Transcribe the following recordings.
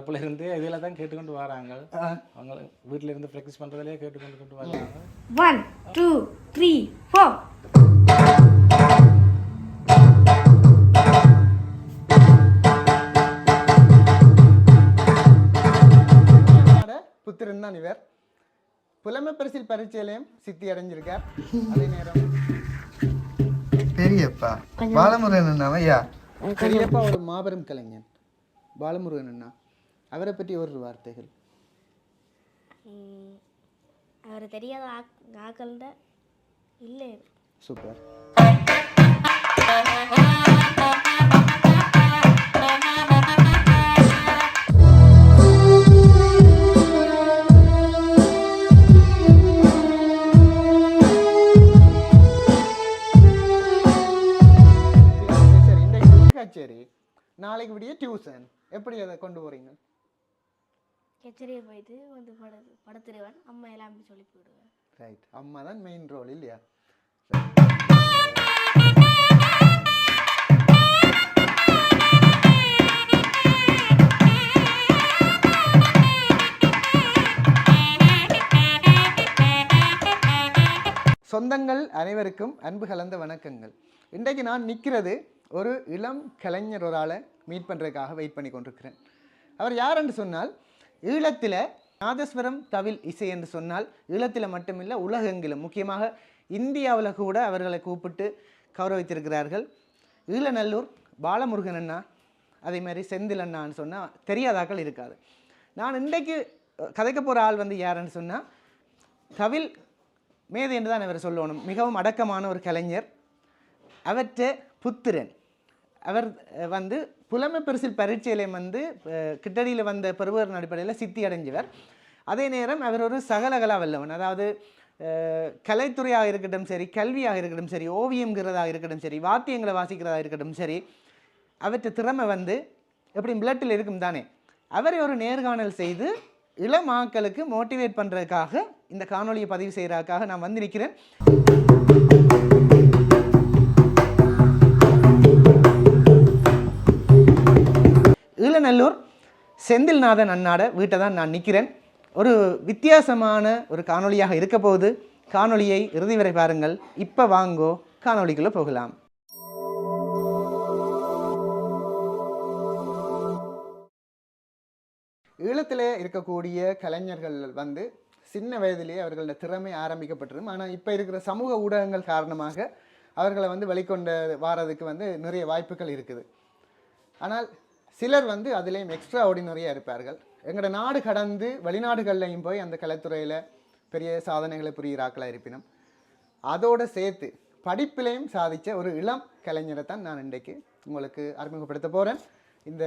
பிறப்புல இருந்து இதில் தான் கேட்டுக்கொண்டு வராங்க. அவங்க வீட்டில் இருந்து ப்ராக்டிஸ் பண்ணுறதுலேயே கேட்டுக்கொண்டு வராங்க. 1 2 3 4 புத்திரன் தான் இவர். புலமை பரிசில் பரீட்சையிலையும் சித்தி அடைஞ்சிருக்கார். அதே நேரம் பெரியப்பா பாலமுருகன் அண்ணா ஐயா. பெரியப்பா ஒரு மாபெரும் கலைஞன் பாலமுருகன் அண்ணா. அவரை பற்றி ஒரு வார்த்தைகள். அவர் தெரியாத ஆக்கள்ட இல்லை. சூப்பர். சரி, நாளைக்கு விடிய டியூஷன் எப்படி அதை கொண்டு போறீங்க? கச்சேரியை போயிட்டு வந்து படத்துருவேன். அம்மா எல்லாம் சொல்லி போயிடுவேன். ரைட், அம்மா தான் மெயின் ரோல் இல்லையா? சொந்தங்கள் அனைவருக்கும் அன்பு கலந்த வணக்கங்கள். இன்றைக்கு நான் நிற்கிறது ஒரு இளம் கலைஞர் ஒரு ஆளை மீட் பண்ணுறதுக்காக வெயிட் பண்ணி கொண்டிருக்கிறேன். அவர் யார் என்று சொன்னால், ஈழத்தில் நாதஸ்வரம் தவில் இசை என்று சொன்னால் ஈழத்தில் மட்டுமில்லை உலகெங்கிலும், முக்கியமாக இந்தியாவில் கூட அவர்களை கூப்பிட்டு கௌரவித்திருக்கிறார்கள். ஈழநல்லூர் பாலமுருகன் அண்ணா, அதே மாதிரி செந்தில் அண்ணான்னு சொன்னால் தெரியாதாக்கள் இருக்காது. நான் இன்றைக்கு கதைக்க போகிற ஆள் வந்து யாருன்னு சொன்னால், தவில் மேதை என்று தான் அவர் சொல்லணும். மிகவும் அடக்கமான ஒரு கலைஞர். அவற்றை புத்திரன். அவர் வந்து புலமை பரிசில் பரீட்சையிலையும் வந்து கிட்டடியில் வந்த பெறுவர் அடிப்படையில் சித்தி அடைஞ்சவர். அதே நேரம் அவர் ஒரு சகலகலா வல்லவன். அதாவது கலைத்துறையாக இருக்கட்டும் சரி, கல்வியாக இருக்கட்டும் சரி, ஓவியங்கிறதாக இருக்கட்டும் சரி, வாத்தியங்களை வாசிக்கிறதா இருக்கட்டும் சரி, அவற்றை திறமை வந்து எப்படி பிளட்டில் இருக்கும் தானே. அவரை ஒரு நேர்காணல் செய்து இளமாக்களுக்கு மோட்டிவேட் பண்ணுறதுக்காக இந்த காணொலியை பதிவு செய்கிறதுக்காக நான் வந்து நிற்கிறேன். ஈழநல்லூர் செந்தில்நாதன் அண்ணாட வீட்டை தான் நான் நிற்கிறேன். ஒரு வித்தியாசமான ஒரு காணொலியாக இருக்க போகுது. காணொலியை இறுதி வரை பாருங்கள். இப்போ வாங்கோ காணொலிக்குள்ளே போகலாம். ஈழத்தில் இருக்கக்கூடிய கலைஞர்கள் வந்து சின்ன வயதிலேயே அவர்களோட திறமை ஆரம்பிக்கப்பட்டிரும். ஆனால் இப்போ இருக்கிற சமூக ஊடகங்கள் காரணமாக அவர்களை வந்து வெளிக்கொண்டு வாரதுக்கு வந்து நிறைய வாய்ப்புகள் இருக்குது. ஆனால் சிலர் வந்து அதுலேயும் எக்ஸ்ட்ரா ஆர்டினரியாக இருப்பார்கள். எங்களோட நாடு கடந்து வெளிநாடுகள்லையும் போய் அந்த கலைத்துறையில் பெரிய சாதனைகளை புரிகிறாக்களாக இருப்பினும், அதோடு சேர்த்து படிப்பிலையும் சாதித்த ஒரு இளம் கலைஞரை தான் நான் இன்றைக்கு உங்களுக்கு அறிமுகப்படுத்த போகிறேன். இந்த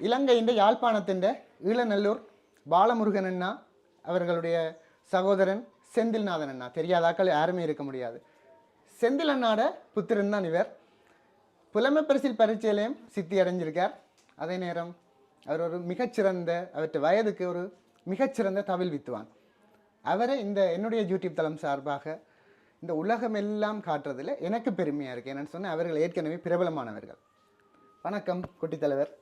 இலங்கையின் யாழ்ப்பாணத்தின் ஈழநல்லூர் பாலமுருகன் அண்ணா அவர்களுடைய சகோதரன் செந்தில்நாதன் அண்ணா. தெரியாதாக்கள் யாருமே இருக்க முடியாது. செந்தில் அண்ணாட புத்திரன் தான் இவர். புலமை பரிசில் பரீட்சையிலையும் சித்தி அடைஞ்சிருக்கார். அதே நேரம் அவர் ஒரு மிகச்சிறந்த, அவற்றை வயதுக்கு ஒரு மிகச்சிறந்த தவில் வித்துவான். அவரை இந்த என்னுடைய யூடியூப் தளம் சார்பாக இந்த உலகம் எல்லாம் காட்டுறதில் எனக்கு பெருமையாக இருக்குது. என்னென்னு சொன்னால், அவர்கள் ஏற்கனவே பிரபலமானவர்கள். வணக்கம் குட்டி தலைவர்.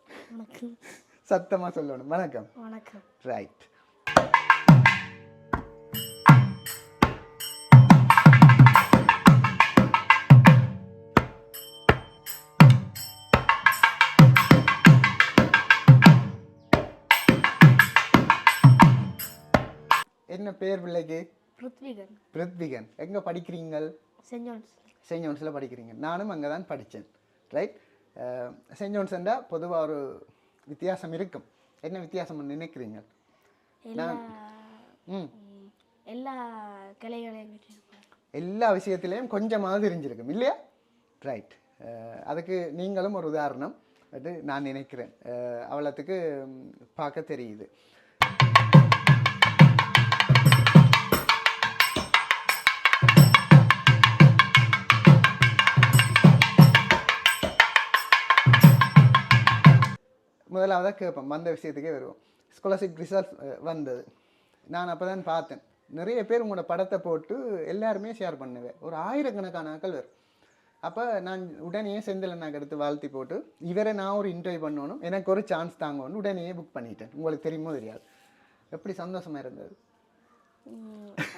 சத்தமாக சொல்லணும். வணக்கம். வணக்கம். ரைட். என்ன பேர் பிள்ளைக்கு? பிருத்விகன். பிருத்விகன். எங்கே படிக்கிறீங்க? செயின்ட் ஜோன்ஸில் படிக்கிறீங்க. நானும் அங்கே தான் படித்தேன். ரைட். செயின்ட் ஜோன்ஸ்ண்டா பொதுவாக ஒரு வித்தியாசம் இருக்கும். என்ன வித்தியாசம் நினைக்கிறீங்க? எல்லா விஷயத்திலையும் கொஞ்சமாவது தெரிஞ்சிருக்கும் இல்லையா? ரைட். அதுக்கு நீங்களும் ஒரு உதாரணம் அது நான் நினைக்கிறேன். அவ்வளோத்துக்கு பார்க்க தெரியுது. முதலாவதாக கேட்போம், வந்த விஷயத்துக்கே வருவோம். ஸ்காலர்ஷிப் ரிசல்ட் வந்தது. நான் அப்போ தான் பார்த்தேன், நிறைய பேர் உங்களோட படத்தை போட்டு எல்லாருமே ஷேர் பண்ணுவேன். ஒரு ஆயிரக்கணக்கான ஆட்கள் வரும். அப்போ நான் உடனே செந்திலண்ணாக்கு எடுத்து வாழ்த்தி போட்டு இவரை நான் ஒரு இன்டர்வியூ பண்ணணும், எனக்கு ஒரு சான்ஸ் தாங்கன்னு உடனே புக் பண்ணிட்டேன். உங்களுக்கு தெரியுமோ தெரியாது, எப்படி சந்தோஷமா இருந்தது?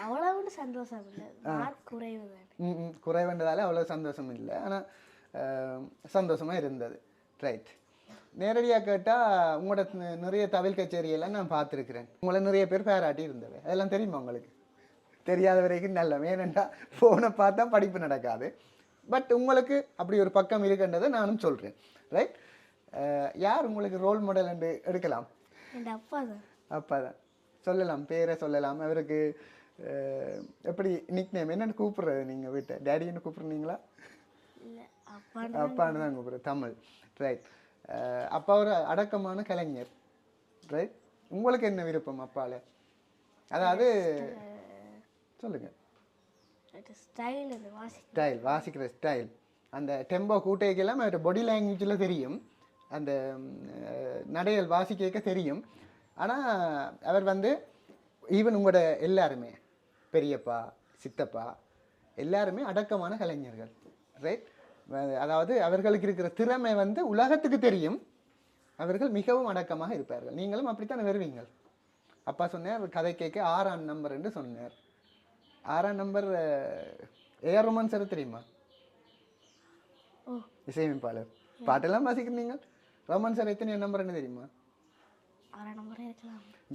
அவ்வளவு சந்தோஷம் இல்லை, மார்க் குறைவு தான். குறைவுன்றதால அவ்வளோ சந்தோஷம் இல்லை, ஆனால் சந்தோஷமாக இருந்தது. ரைட். நேரடியாக கேட்டால் உங்களோட நிறைய தவில் கச்சேரியெல்லாம் நான் பார்த்துருக்குறேன். உங்களை நிறைய பேர் பாராட்டி இருந்தது, அதெல்லாம் தெரியுமா உங்களுக்கு? தெரியாத வரைக்கும் நல்ல, ஏனென்றா ஃபோனை பார்த்தா படிப்பு நடக்காது. பட் உங்களுக்கு அப்படி ஒரு பக்கம் இருக்குன்றதை நானும் சொல்கிறேன். ரைட். யார் உங்களுக்கு ரோல் மாடல் என்று எடுக்கலாம்? என் அப்பா தான். அப்பா தான் சொல்லலாம், பேரை சொல்லலாம். அவருக்கு எப்படி நிக் நேம் என்னென்னு கூப்பிட்றது? நீங்கள் வீட்டை டேடின்னு கூப்பிட்றீங்களா? இல்லை, அப்பான்னு தான் கூப்பிட்றது. தமிழ். ரைட். அப்பா ஒரு அடக்கமான கலைஞர். ரைட். உங்களுக்கு என்ன விருப்பம் அப்பால? அதாவது சொல்லுங்க. ஸ்டைல், வாசிக்கிற ஸ்டைல், அந்த டெம்போ கூட்டைக்கெல்லாம் அவரோட பாடி லாங்குவேஜில் தெரியும், அந்த நடைகள் வாசிக்க தெரியும். ஆனால் அவர் வந்து ஈவன் உங்களோட எல்லாருமே பெரியப்பா சித்தப்பா எல்லாருமே அடக்கமான கலைஞர்கள். ரைட். அதாவது அவர்களுக்கு இருக்கிற திறமை வந்து உலகத்துக்கு தெரியும், அவர்கள் மிகவும் அடக்கமாக இருப்பார்கள். நீங்களும் அப்படித்தான் வருவீங்கள். அப்பா சொன்னார் கதை கேட்க 6ஆம் நம்பர் என்று சொன்னார். 6ஆம் நம்பர் ஏஆர் ரஹ்மான் சார் தெரியுமா? இசையமைப்பாளர், பாட்டெல்லாம் வாசிக்கிறீங்க. ரஹ்மான் சார் எத்தனை நம்பர்னு தெரியுமா?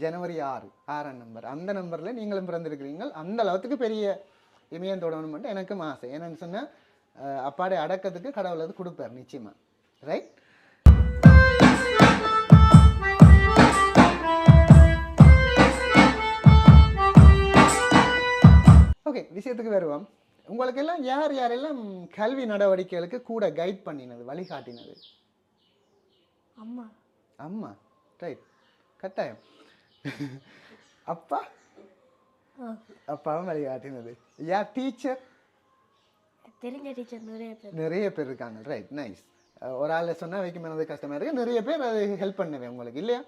ஜனவரி 6, 6ஆம் நம்பர். அந்த நம்பரில் நீங்களும் பிறந்திருக்கிறீங்க. அந்த அளவுக்கு பெரிய இமயம் தொடங்கணும்னு எனக்கும் ஆசை. என்னன்னு சொன்னால் அப்பாடைய அடக்கத்துக்கு கடவுள் அது கொடுப்பார் நிச்சயமா. ரைட். ஓகே, விஷயத்துக்கு வருவோம். உங்களுக்கு எல்லாம் யார் யாரெல்லாம் கல்வி நடவடிக்கைகளுக்கு கூட கைட் பண்ணினது, வழிகாட்டினது? அம்மா. அம்மா. ரைட். கட்டாயம். அப்பா? அப்பாவும் வழிகாட்டினது. யார் டீச்சர்? தெரிஞ்ச டீச்சர் நிறைய பேர் இருக்காங்க. ரைட். நைஸ். ஒரு ஆள் சொன்னால் வைக்க மேலே கஷ்டமாக இருக்குது, நிறைய பேர் அது ஹெல்ப் பண்ணுவேன் உங்களுக்கு இல்லையா?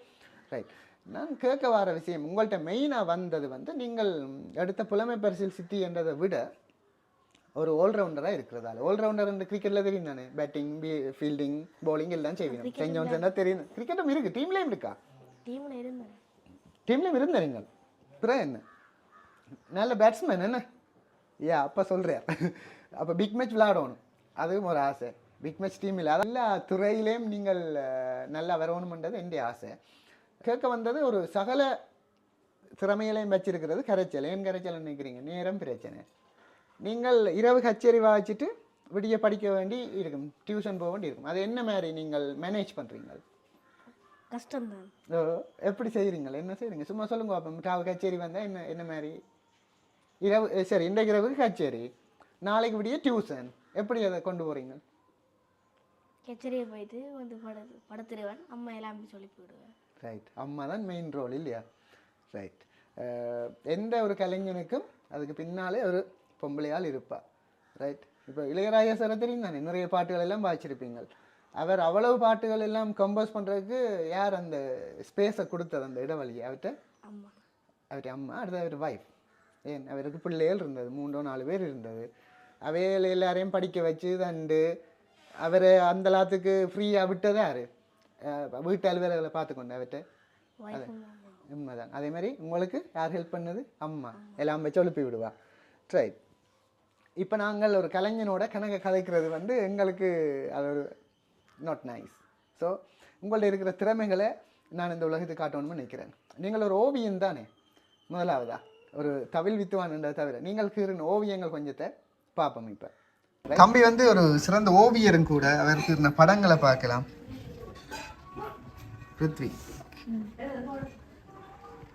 ரைட். நான் கேட்க வர விஷயம் உங்கள்கிட்ட மெயினாக வந்தது வந்து நீங்கள் எடுத்த புலமை பரிசில் சித்தி என்றதை விட ஒரு ஆல்ரவுண்டராக இருக்கிறதால. ஆல்ரவுண்டர் இந்த கிரிக்கெட்டில் தெரியும் தானே, பேட்டிங் ஃபீல்டிங் பவுலிங் எல்லாம் செய்வீங்க. செஞ்சோன்னு சொன்னால் தெரியும். கிரிக்கெட்டும் இருக்குது, டீம்லேயும் இருக்கா? டீம்லேயும் இருந்தேன் நீங்கள். பிறகு என்ன நல்ல பேட்ஸ்மேன் என்ன? அப்போ சொல்கிறார். அப்போ பிக் மேட்ச் விளையாடணும், அதுவும் ஒரு ஆசை. பிக் மேட்ச் டீமில் எல்லா துறையிலையும் நீங்கள் நல்லா வரணும்ன்றது என்னுடைய ஆசை. கேட்க வந்தது ஒரு சகல திறமையிலையும் வச்சிருக்கிறது கரைச்சல். ஏன் கரைச்சல் நினைக்கிறீங்க? நேரம் பிரச்சனை. நீங்கள் இரவு கச்சேரி வாசிச்சுட்டு விடிய படிக்க வேண்டி இருக்கும், டியூஷன் போக வேண்டி இருக்கும். அது என்ன மாதிரி நீங்கள் மேனேஜ் பண்ணுறீங்க? கஷ்டம்தான். எப்படி செய்கிறீங்க? என்ன செய்கிறீங்க? சும்மா சொல்லுங்க. அப்போ கச்சேரி வந்தால் என்ன என்ன மாதிரி? இரவு சரி, இன்றைக்கு இரவுக்கு கச்சேரி, நாளைக்கு விடிய டியூஷன், எப்படி அதை கொண்டு போகிறீங்க? கச்சேரியை போயிட்டு வந்து படத்துருவேன், அம்மா எல்லாமே சொல்லி போயிடுவேன். ரைட். அம்மா தான் மெயின் ரோல் இல்லையா? ரைட். எந்த ஒரு கலைஞனுக்கும் அதுக்கு பின்னாலே ஒரு பொம்பளையால் இருப்பா. ரைட். இப்போ இளையராஜா சார் தெரியும் தானே, நிறைய பாட்டுகள் எல்லாம் வாசிச்சிருப்பீங்க. அவர் அவ்வளவு பாட்டுகள் எல்லாம் கம்போஸ் பண்ணுறதுக்கு யார் அந்த ஸ்பேஸை கொடுத்தது, அந்த இடைவெளியை? அவர்கிட்ட அம்மா. அடுத்து அவர் வைஃப். ஏன் அவருக்கு பிள்ளைகள் இருந்தது, 3-4 பேர் இருந்தது. அவையில் எல்லாரையும் படிக்க வச்சு தண்டு அவரை அந்த எல்லாத்துக்கு ஃப்ரீயாக விட்டது யார்? வீட்டு அலுவலர்களை பார்த்துக்கொண்டு அவர்கிட்ட. அது உண்மைதான். அதே மாதிரி உங்களுக்கு யார் ஹெல்ப் பண்ணது? அம்மா. எல்லாம் வச்சு எழுப்பி விடுவா. ரைட். இப்போ நாங்கள் ஒரு கலைஞனோட கதைக்கிறது வந்து எங்களுக்கு அது ஒரு நாட் நைஸ். ஸோ உங்கள்ட்ட இருக்கிற திறமைகளை நான் இந்த உலகத்துக்கு காட்டணும்னு நினைக்கிறேன். நீங்கள் ஒரு ஓவியம் தானே முதலாவதா, ஒரு தவில் வித்துவான்ன்றதை தவிர நீங்கள் கீறின ஓவியங்கள் கொஞ்சத்தை பார்ப்போம். இப்போ தம்பி வந்து ஒரு சிறந்த ஓவியரும் கூட. அவருக்கு இருந்த படங்களை பார்க்கலாம். பிருத்வி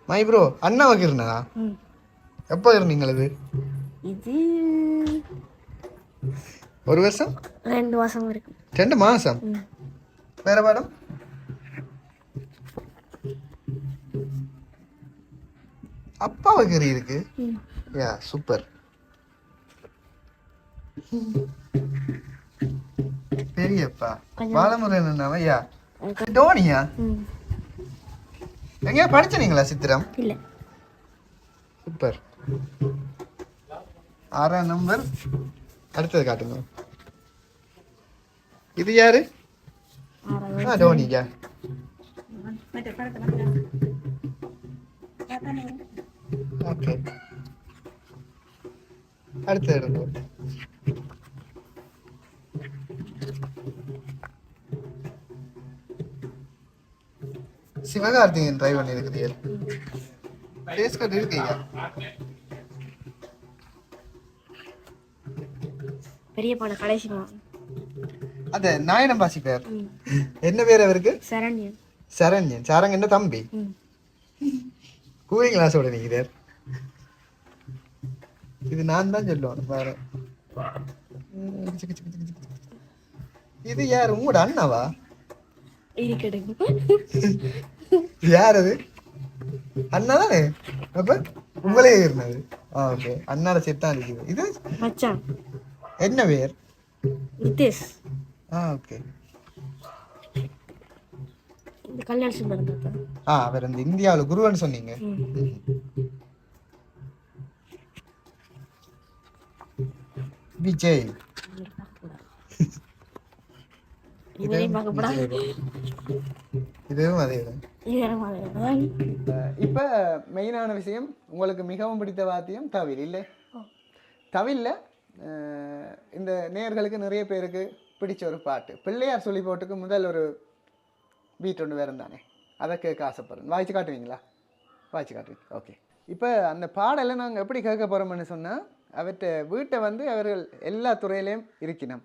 மை ப்ரோ, அண்ணா வகிர்னதா? எப்போ இருந்தீங்களா? இது ஒரு வருஷம் 2 மாதம் இருக்கு. 2 மாதம். வேற படம்? அப்பா வகிரி இருக்கு. யா சூப்பர். பெரியப்பா பாலமுருகன் என்னவா? யா டோனியா? எங்கேயா படிச்சீங்களா சித்திரம்? இல்ல. சூப்பர். 6ஆம் நம்பர். அடுத்தது காட்டுங்க. இது யாரு? டோனியா. ஓகே, அடுத்து எடுங்க. சிவகார்த்திகேயன் ட்ரை பண்ணி இருக்கிறீர்கள். டேஸ்ட் கார்டு இருக்கீங்க. பெரிய பாட கடைசி அத நாயனம் பாசி பேர் என்ன பேர் அவருக்கு? சரண்யன். சரண்யன். சாரங்க என்ன தம்பி? கூலிங் கிளாஸோட நிற்கிறார். இது நான் தான் சொல்லுவேன் பாரு. இது யார்? உங்களோட அண்ணாவா? யார் அது? அண்ணா தானே? அப்ப உங்களே இருந்தது. ஓகே, அண்ணாட செத்தான் இருக்குது. இது மச்சான். என்ன பேர்? நிதேஷ். ஓகே. இந்த கல்யாண சுந்தரம் தான். அவர் இந்த இந்தியாவில் குருவன்னு சொன்னீங்க. விஜய். இதுவும் அதே தான். இப்போ மெயினான விஷயம், உங்களுக்கு மிகவும் பிடித்த வாத்தியம் தவில் இல்லை? தவில்ல இந்த நேயர்களுக்கு நிறைய பேருக்கு பிடிச்ச ஒரு பாட்டு, பிள்ளையார் சொல்லி போட்டுக்கு முதல் ஒரு பீட் ஒன்று வேறு தானே, அதை கேட்க ஆசைப்படுறேன். வாய்ச்சி காட்டுவீங்களா? வாய்ச்சி காட்டுவீங்க. ஓகே. இப்போ அந்த பாடலை நாங்கள் எப்படி கேட்க போகிறோம்னு சொன்னால், அவர்கிட்ட வீட்டை வந்து அவர்கள் எல்லா துறையிலையும் இருக்கணும்.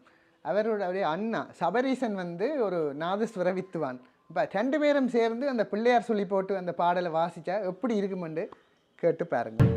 அவருடைய அண்ணா சபரீசன் வந்து ஒரு நாதஸ்வர வித்துவான். இப்போ 2 பேரும் சேர்ந்து அந்த பிள்ளையார் சொல்லி போட்டு அந்த பாடலை வாசித்தா எப்படி இருக்குமென்று கேட்டு பாருங்க.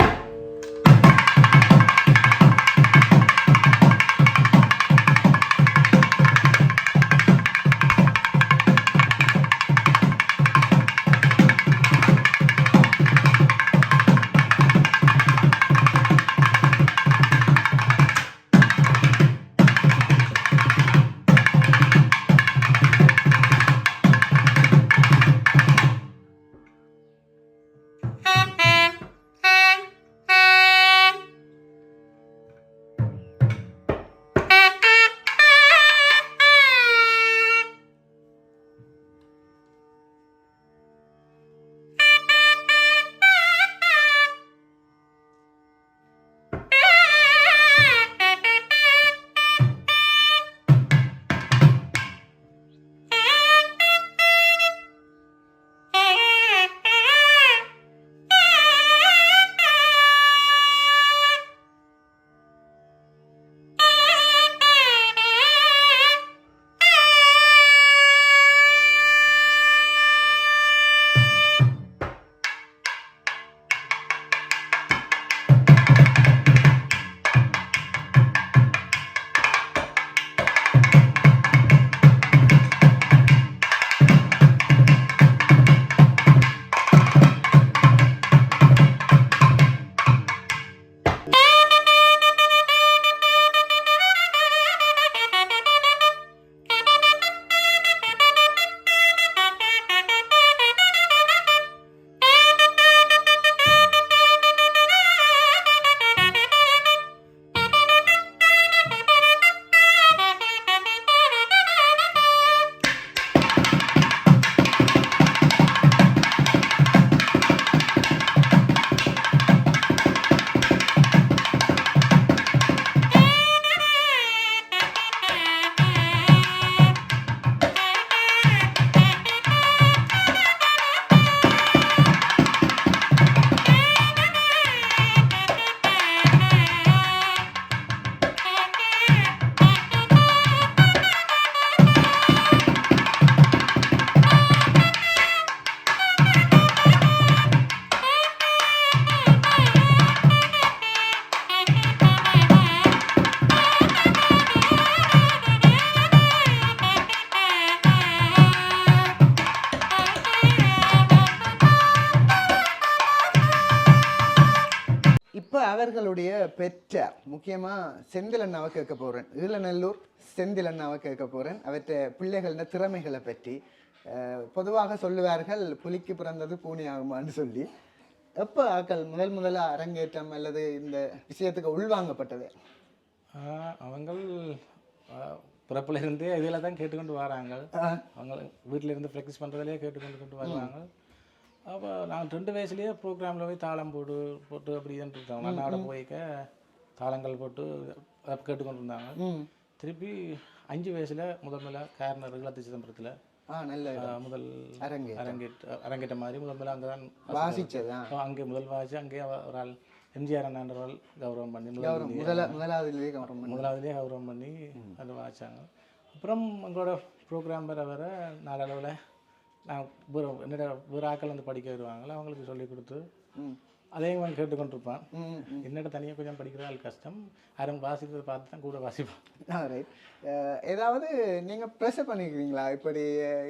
அவர்களுடைய பெற்றார் முக்கியமாக செந்தில் அண்ணாவை கேட்க போகிறேன். ஈழநல்லூர் செந்தில் அண்ணாவை கேட்க போகிறேன். அவற்றை பிள்ளைகளின் திறமைகளை பற்றி. பொதுவாக சொல்லுவார்கள் புலிக்கு பிறந்தது பூனை ஆகுமான்னு சொல்லி. எப்போ ஆக்கள் முதலாக அரங்கேற்றம் அல்லது இந்த விஷயத்துக்கு உள்வாங்கப்பட்டது? அவங்கள் பிறப்புல இருந்தே இதில் தான் கேட்டுக்கொண்டு வராங்க. அவங்க வீட்டில் இருந்து ப்ராக்டிஸ் பண்ணுறதுலேயே கேட்டுக்கொண்டு வருவாங்க. அப்போ நான் 2 வயசுலேயே ப்ரோக்ராமில் போய் தாளம் போட்டு அப்படி தான் இருக்காங்க. அண்ணாவோட போய்க்க தாளங்கள் போட்டு கேட்டுக்கொண்டு இருந்தாங்க. திருப்பி 5 வயசில் முதல்ல கார்னர் இளத்து சிதம்பரத்தில் முதல் அரங்கேற்ற மாதிரி முதல்ல அங்கே தான் வாசிச்சது. அங்கே முதல் வாசிச்சு அங்கே ஒரு ஆள் எம்ஜிஆர் அண்ணாண்டவர்கள் கௌரவம் பண்ணி முதலாவதுலேயே கௌரவம் பண்ணி அதை வாசித்தாங்க. அப்புறம் எங்களோட ப்ரோக்ராம் வர நாளளவில் நான் என்னோட வேறு ஆக்கள் வந்து படிக்க வருவாங்களோ அவங்களுக்கு சொல்லி கொடுத்து அதையும் அவன் கேட்டுக்கொண்டிருப்பான். என்னோட தனியாக கொஞ்சம் படிக்கிறது கஷ்டம். யாரும் வாசிக்கிறத பார்த்து தான் கூட வாசிப்பான். ரைட். ஏதாவது நீங்கள் ப்ரெஷர் பண்ணிக்கிறீங்களா இப்படி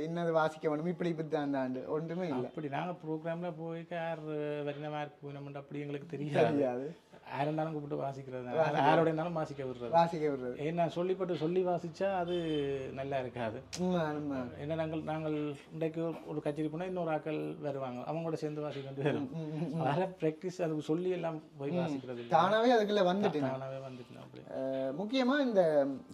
இன்னது வாசிக்க வேணும் இப்படி இப்படி தான் ஆண்டு ஒன்றுமே இல்லை? அப்படி நாங்கள் ப்ரோக்ராமில் போய் யார் வரின மார்க் போயினோம்னு அப்படி எங்களுக்கு தெரியாது. யார் இருந்தாலும் கூப்பிட்டு வாசிக்கிறது, யாரோட இருந்தாலும் வாசிக்க விடுறது. ஏன்னா சொல்லி வாசித்தா அது நல்லா இருக்காது. ஏன்னா நாங்கள் இன்றைக்கு ஒரு கச்சேரி போனால் இன்னொரு ஆக்கள் வருவாங்க, அவங்களோட சேர்ந்து வாசிக்க வரும். அதனால் ப்ராக்டிஸ் அது சொல்லி எல்லாம் போய் வாசிக்கிறது தானாகவே அதுக்குள்ளே வந்துட்டு. முக்கியமாக இந்த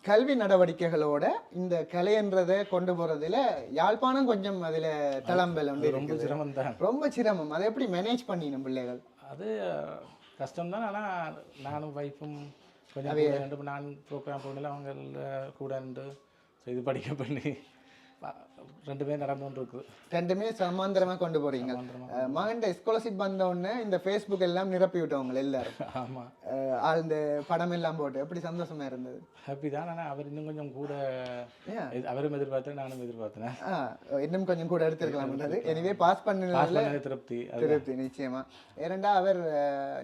கல்வி நடவடிக்கைகளோட இந்த கலைன்றதை கொண்டு போகிறதுல யாழ்ப்பாணம் கொஞ்சம் அதில் தளம்பல் வந்து ரொம்ப சிரமம் தான். ரொம்ப சிரமம். அதை எப்படி மேனேஜ் பண்ணினோம் பிள்ளைகள்? அது கஷ்டம்தான். ஆனால் நானும் வைஃபும் கொஞ்சம் நான் ப்ரோக்ராம் போகல அவங்க கூட இருந்து இது படிக்க பண்ணி 2 பேரும் நடந்து கொண்டு இருக்கு. 2மே சமாந்தரமாக கொண்டு போகிறீங்க. மகன் ஸ்காலர்ஷிப் வந்தோடனே இந்த ஃபேஸ்புக் எல்லாம் நிரப்பி விட்டவங்க எல்லாரும். ஆமாம், அந்த படம் எல்லாம் போட்டு எப்படி சந்தோஷமா இருந்தது? ஹாப்பி தான். ஆனால் அவர் இன்னும் கொஞ்சம் கூட அவரும் எதிர்பார்த்தேன், நானும் எதிர்பார்த்தேன். இன்னும் கொஞ்சம் கூட எடுத்துருக்கலாம்ன்றது. எனவே பாஸ் பண்ண திருப்தி நிச்சயமா. ஏனெண்டா அவர்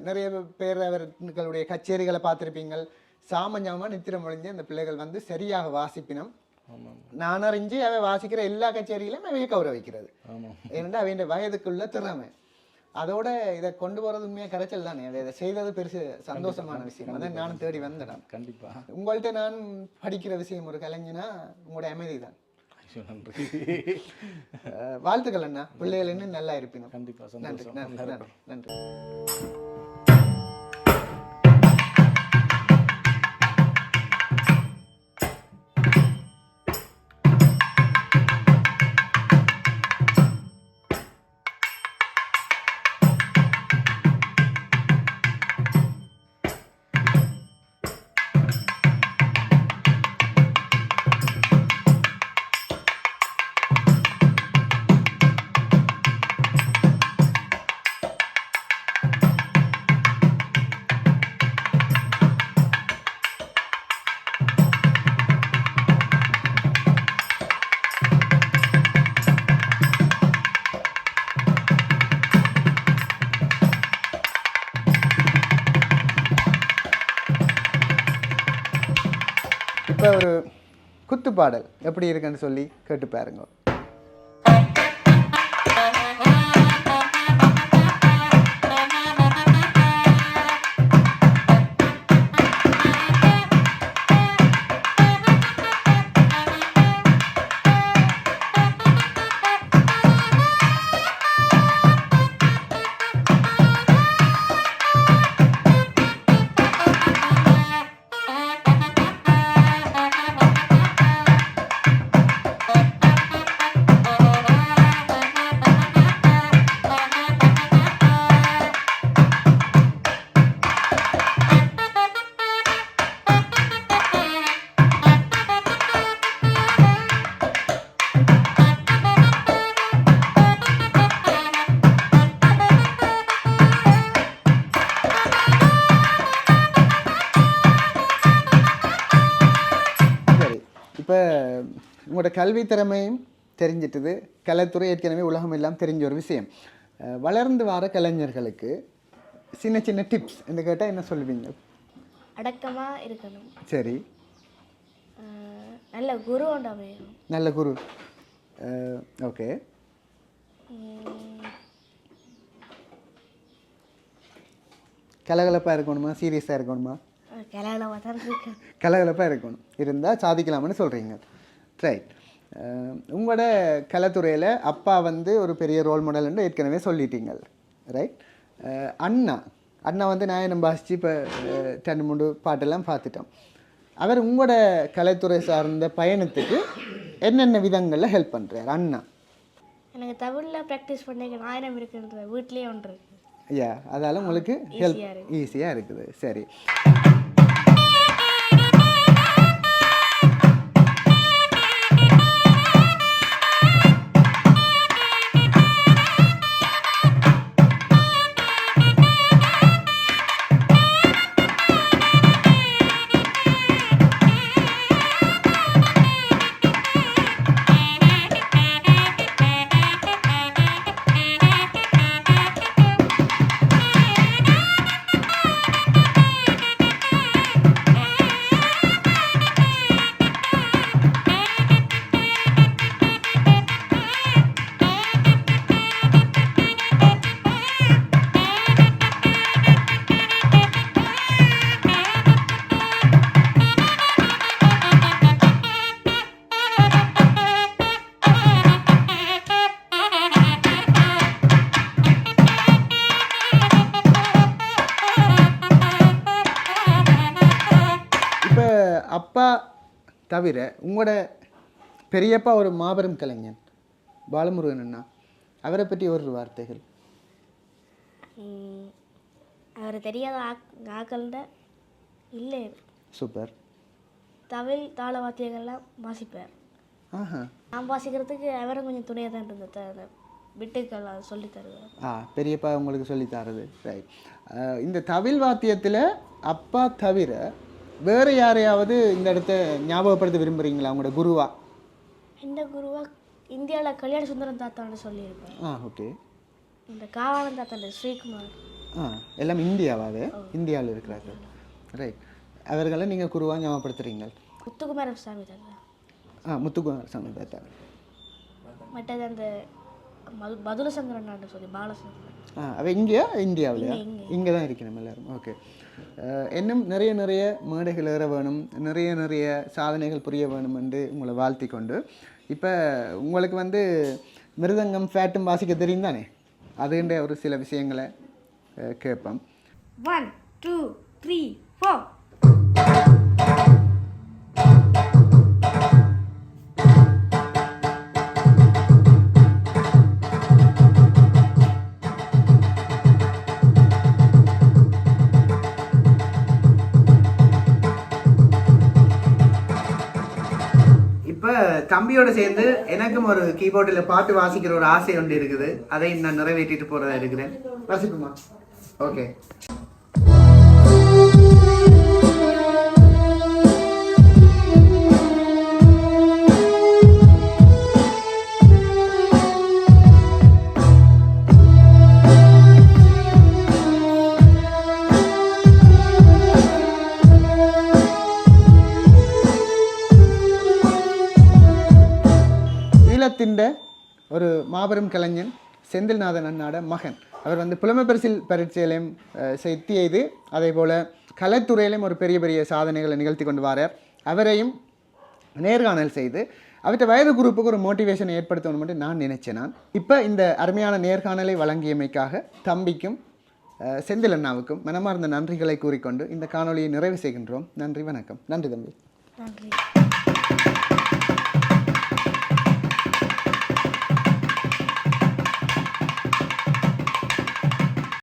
நிறைய பேர் அவர்களுடைய கச்சேரிகளை பார்த்துருப்பீங்கள். சாமஞ்சாம நித்திரம் ஒழிஞ்சு அந்த பிள்ளைகள் வந்து சரியாக வாசிப்பினம். நான் அறிஞ்சு அவ வாசிக்கிற எல்லா கச்சேரியிலும் அவைய கௌரவிக்கிறது. ஏனெண்டா அவைய வயதுக்குள்ள திறமை. அதோட இதை கொண்டு போறது உண்மையாக கரைச்சல் தானே. இதை செய்தது பெருசு சந்தோஷமான விஷயம். அதான் நானும் தேடி வந்தேன். கண்டிப்பா உங்கள்கிட்ட நான் படிக்கிற விஷயம் ஒரு கலைஞனா உங்களோட அமைதி தான். வாழ்த்துக்கள் அண்ணா. பிள்ளைகள் இன்னும் நல்லா இருப்பீங்க. கண்டிப்பா. நன்றி நன்றி நன்றி. இப்போ ஒரு குத்துப்பாடல் எப்படி இருக்குன்னு சொல்லி கேட்டு பாருங்க. இப்போ உங்களோட கல்வி திறமையும் தெரிஞ்சிட்டது. கலைத்துறை ஏற்கனவே உலகம் எல்லாம் தெரிஞ்ச ஒரு விஷயம். வளர்ந்து வர கலைஞர்களுக்கு சின்ன சின்ன டிப்ஸ் என்று கேட்டால் என்ன சொல்லுவீங்க? அடக்கமாக இருக்கணும். சரி. நல்ல குரு அமையணும். நல்ல குரு. ஓகே. கலகலப்பாக இருக்கணுமா சீரியஸாக இருக்கணுமா? கலகலப்பாக இருக்கணும். இருந்தால் சாதிக்கலாம்னு சொல்கிறீங்க. ரைட். உங்களோட கலைத்துறையில் அப்பா வந்து ஒரு பெரிய ரோல் மாடல்னு ஏற்கனவே சொல்லிட்டீங்க. ரைட். அண்ணா வந்து நாயனம் பாசிச்சு இப்போ 2-3 பாட்டெல்லாம் பார்த்துட்டோம். அவர் உங்களோட கலைத்துறை சார்ந்த பயணத்துக்கு என்னென்ன விதங்களில் ஹெல்ப் பண்ணுறார் அண்ணா? எனக்கு தமிழில் ப்ராக்டிஸ் பண்ணிக்க 1000 இருக்குன்ற வீட்லேயே ஒன்று இருக்கு. ஐயா அதால் உங்களுக்கு ஹெல்ப் ஈஸியாக இருக்குது. சரி, அப்பா தவிர உங்களோட பெரியப்பா ஒரு மாபெரும் கலைஞன் பாலமுருகன் அண்ணா, அவரை பற்றி ஒரு வார்த்தைகள். அவர் தெரியாத ஆக்கள்கிட்ட இல்லை. சூப்பர். தமிழ் தாள வாத்தியங்கள்லாம் வாசிப்பார். நான் வாசிக்கிறதுக்கு அவரும் கொஞ்சம் துணையாக தான் இருந்தது. விட்டுக்கெல்லாம் சொல்லி தருவார். பெரியப்பா உங்களுக்கு சொல்லி தருது. ரைட். இந்த தவில் வாத்தியத்தில் அப்பா தவிர வேறு யாரையாவது இந்த இடத்த ஞாபகப்படுத்த விரும்புகிறீங்களா உங்களோட குருவா? இந்த குருவா இந்தியாவில் கல்யாண சுந்தரம் தாத்தான்னு சொல்லியிருப்பேன். ஓகே. இந்த காவானந்த தாத்தா ஸ்ரீகுமார் எல்லாம் இந்தியாவாது இந்தியாவில் இருக்கிறாங்க. ரைட். அவர்களை நீங்கள் குருவாக ஞாபகப்படுத்துகிறீங்க? முத்துக்குமார சாமி தாத்தா. முத்துக்குமார சாமி தாத்தா. மற்றது அந்த மதுரசங்கரன் சொல்லி பாலசங்கரன். அவள் இங்கேயா இந்தியாவிலையா? இங்கே தான் இருக்கணும் எல்லாரும். ஓகே. இன்னும் நிறைய மேடைகள் ஏற வேணும், நிறைய சாதனைகள் புரிய வேணும் என்று உங்களை வாழ்த்தி கொண்டு, இப்போ உங்களுக்கு மிருதங்கம் ஃபேட்டும் வாசிக்க தெரியும் தானே, அதுன்ற ஒரு சில விஷயங்களை கேட்போம். 1 2 3 4. தம்பியோட சேர்ந்து எனக்கும் ஒரு கீபோர்டில் பாட்டு வாசிக்கிற ஒரு ஆசை ஒன்று இருக்குது. அதை நான் நிறைவேற்றிட்டு போறதா இருக்கிறேன். வாசிப்புமா? ஓகே. ஒரு மாபெரும் கலைஞன் செந்தில்நாதன் அண்ணாட மகன். அவர் புலமைப்பரிசில் பரீட்சையிலையும் செய்தி செய்து அதே போல் கலைத்துறையிலும் ஒரு பெரிய சாதனைகளை நிகழ்த்தி கொண்டு வரார். அவரையும் நேர்காணல் செய்து அவற்றை வயது குரூப்புக்கு ஒரு மோட்டிவேஷனை ஏற்படுத்தணும் மட்டும் நான் நினைச்சேன். இப்போ இந்த அருமையான நேர்காணலை வழங்கியமைக்காக தம்பிக்கும் செந்தில் அண்ணாவுக்கும் மனமார்ந்த நன்றிகளை கூறிக்கொண்டு இந்த காணொலியை நிறைவு செய்கின்றோம். நன்றி, வணக்கம். நன்றி தம்பி. நன்றி.